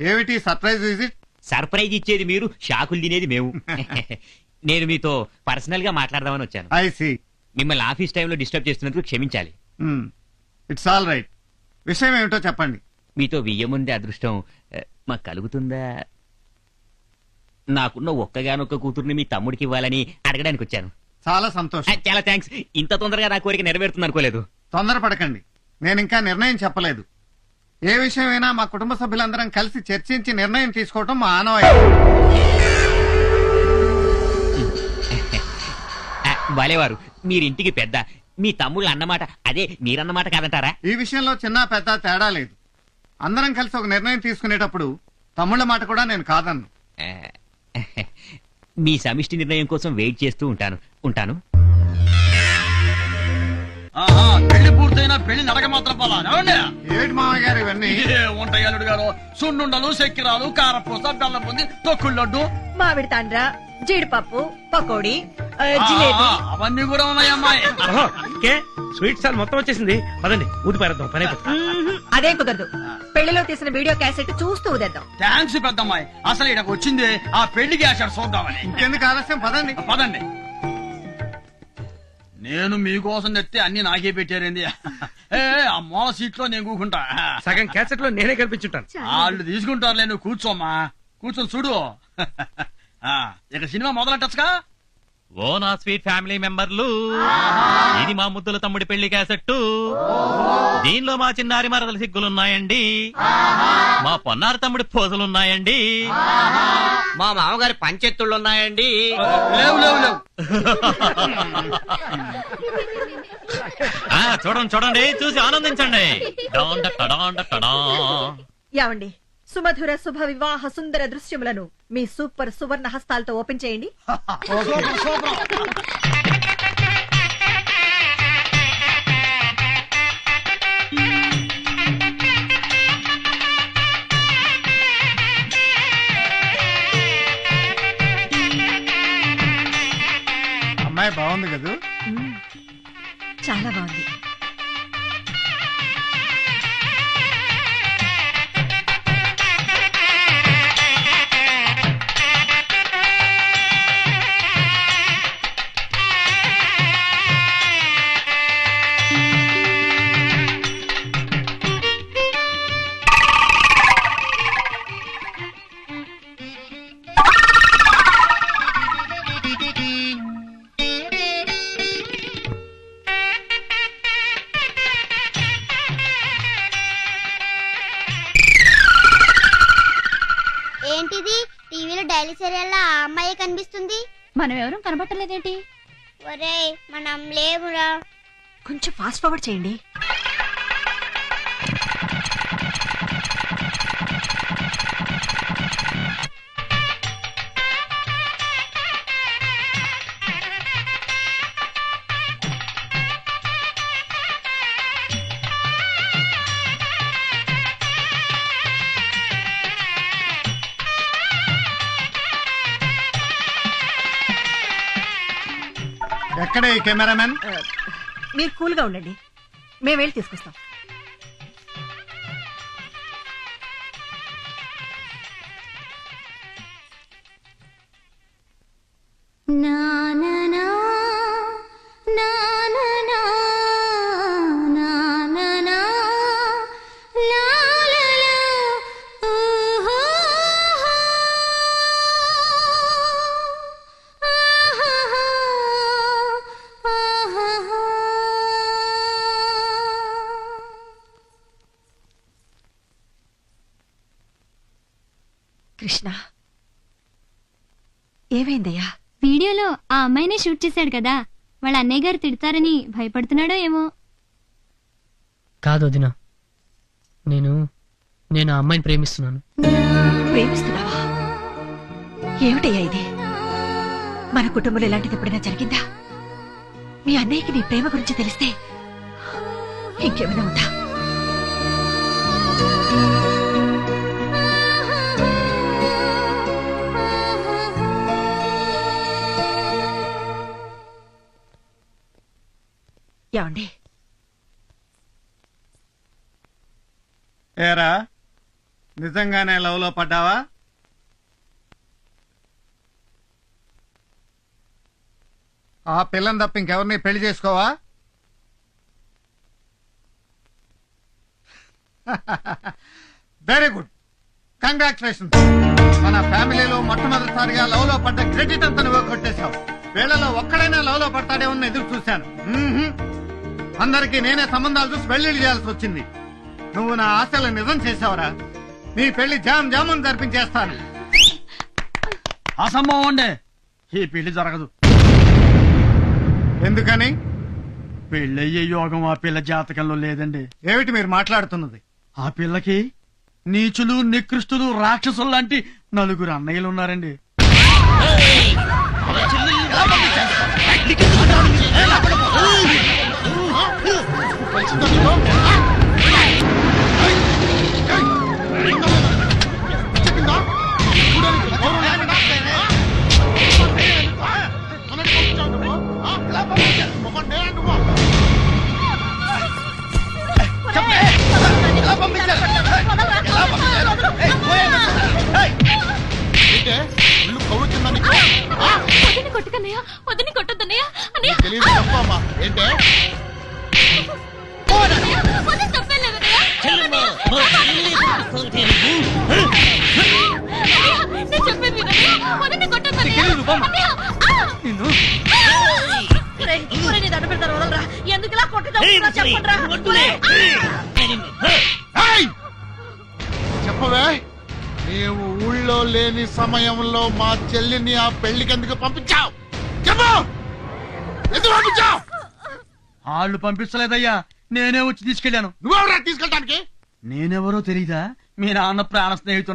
ఏమిటి surprise visit? Surprise ఇచ్చేది మీరు, షాకులు తినేది మేము. నేను మీతో పర్సనల్ గా మాట్లాడదామని వచ్చాను. I see. మిమ్మల్ని ఆఫీస్ టైంలో డిస్టర్బ్ చేస్తున్నందుకు క్షమించాలి. It's all right. విషయం ఏమిటో చెప్పండి. మీతో వియ్యముందే అదృష్టం మాకు కలుగుతుందా? నాకున్న ఒక్కగానొక్క కూతుర్ని మీ తమ్ముడికి ఇవ్వాలని అడగడానికి వచ్చాను. చాలా సంతోషం. చాలా థ్యాంక్స్. ఇంత తొందరగా నా కోరిక నెరవేరుతుంది అనుకోలేదు. తొందరపడకండి, నేను ఇంకా నిర్ణయం చెప్పలేదు. ఏ విషయమైనా మా కుటుంబ సభ్యులందరం కలిసి చర్చించి నిర్ణయం తీసుకోవటం మా ఆనవాయితీ. బాలేవారు, మీరింటికి పెద్ద. మీ తమ్ముళ్ళు అన్నమాట అదే మీరన్నమాట కాదంటారా? ఈ విషయంలో చిన్న పెద్ద తేడా లేదు. అందరం కలిసి ఒక నిర్ణయం తీసుకునేటప్పుడు తమ్ముళ్ళ మాట కూడా నేను కాదన్ను. మీ సమిష్టి నిర్ణయం కోసం వెయిట్ చేస్తూ ఉంటాను. పెళ్లి పూర్తయినా పెళ్లి నడక మాత్రం పోలా. ఏడు మామయ్య గారు ఇవన్నీ ఉంటాయి అల్లుడు గారు. సున్నుండలు, చక్కెరాలు, కారపూస, బెల్లం పొంది, తొక్కుడు లడ్డు, మామిడి తాండ్ర, జీడిపప్పు, పకోడీ, జిలేబీ. అవన్నీ కూడా ఉన్నాయి అమ్మాయి. స్వీట్ స్టాల్ మొత్తం వచ్చేసింది. పదండి ఊది పారేద్దాం, పని అయిపోతుంది. అదేం కుదరదు. పెళ్లిలో తీసిన వీడియో క్యాసెట్ చూస్తూ ఉదేద్దాం. థ్యాంక్స్ పెద్దమ్మాయి. అసలు ఇక్కడికి వచ్చింది ఆ పెళ్లికి ఆశాడు చూద్దామని. ఇంకెందుకు ఆలస్యం, పదండి. పదండి. నేను మీకోసం తెస్తే అన్ని నాకే పెట్టారేంది? ఆ మూల సీట్ లో నేను కూకుంటా. సగం క్యాసెట్ లో నేనే కల్పించుంటాను. వాళ్ళు తీసుకుంటారులే, నువ్వు కూర్చోమ్మా. కూర్చొని చూడు. ఇక సినిమా మొదలెట్టచ్చుగా. ఓ నా స్వీట్ ఫ్యామిలీ మెంబర్లు, ఇది మా ముద్దుల తమ్ముడి పెళ్లి క్యాసెట్టు. దీనిలో మా చిన్నారి మరదల సిగ్గులున్నాయండి, మా పొన్నారి తమ్ముడి పోజలున్నాయండి, మా మామగారి పంచెత్తుళ్ళు ఉన్నాయండి. లేవు లేవు లేవు. చూడండి, చూసి ఆనందించండి. యావండి, సుమధుర శుభ వివాహ సుందర దృశ్యములను మీ సూపర్ సువర్ణ హస్తాలతో ఓపెన్ చేయండి. అమ్మాయి బాగుంది కదా? చాలా బాగుంది. ఏంటిది? టీవీలో డైలీ సీరియల్ ఆ అమ్మాయి కనిపిస్తుంది. మనం ఎవరూ కనబట్టలేదేంటి? ఒరేయ్, మనం లేవురా. కొంచెం ఫాస్ట్ ఫార్వర్డ్ చేయండి. ఎక్కడ ఈ కెమెరామెన్? మీరు కూల్ గా ఉండండి, మేము వెళ్ళి తీసుకొస్తాం. కృష్ణ, ఏమైందయ్యా? వీడియోలో ఆ అమ్మాయినే షూట్ చేశాడు కదా, వాళ్ళ అన్నయ్య గారు తిడతారని భయపడుతున్నాడో ఏమో. కాదు వదినా, నేను ఆ అమ్మాయిని ప్రేమిస్తున్నాను. ప్రేమిస్తున్నావా? ఏమిటయ్యా ఇది? మన కుటుంబంలో ఇలాంటిది ఎప్పుడైనా జరిగిందా? మీ అన్నయ్యకి నీ ప్రేమ గురించి తెలిస్తే ఇంకేమైనా ఉందా? ఏమండి? ఏరా, నిజంగానే లవ్ లో పడ్డావా? ఆ పిల్లని తప్ప ఇంకెవరిని పెళ్లి చేసుకోవా? Very good, congratulations. మన ఫ్యామిలీలో మొట్టమొదటిసారిగా లవ్ లో పడ్డ క్రెడిట్ అంతా నువ్వు కొట్టేశావు. వీళ్ళలో ఒక్కడైనా లవ్ లో పడతాడేమో ఎదురు చూశాను. అందరికీ నేనే సంబంధాలు చూసి పెళ్లిళ్ళు చేయాల్సి వచ్చింది. నువ్వు నా ఆశలు నిజం చేసావురా. నీ పెళ్లి జామ్ జామున్ జరిపించేస్తాను. అసంభవం అండి, ఈ పెళ్లి జరగదు. ఎందుకని? పెళ్ళయ్యే యోగం ఆ పిల్ల జాతకంలో లేదండి. ఏమిటి మీరు మాట్లాడుతున్నది? ఆ పిల్లకి నీచులు, నికృష్టులు, రాక్షసులు లాంటి 4 అన్నయ్యలు ఉన్నారండి. వదిని కొట్టుకన్నయ్య, వదిని కొట్టొద్దన్నయ్య. అన్నయ్య, అన్నయ్య, వదిని తప్పేలేదన్నయ్య. నేను చెప్పేది వినన్నయ్య. వదిని కొట్టొద్దన్నయ్య. అన్నయ్య, నీ దండ పెడతారు, వదలరా. ఎందుకు ఇలా కొట్టుతావు చెప్పండి. చెప్పవే, నీవు ఊళ్ళో లేని సమయంలో మా చెల్లిని ఆ పెళ్లికి ఎందుకు పంపించావు? చెప్పు, ఎందుకు పంపించావు? వాళ్ళు పంపించలేదయ్యా, నేనే వచ్చి తీసుకెళ్లాను. నువ్వెవరా తీసుకెళ్ళడానికి? నేనెవరో తెలీదా? మీ నాన్న ప్రాణ స్నేహితుడు.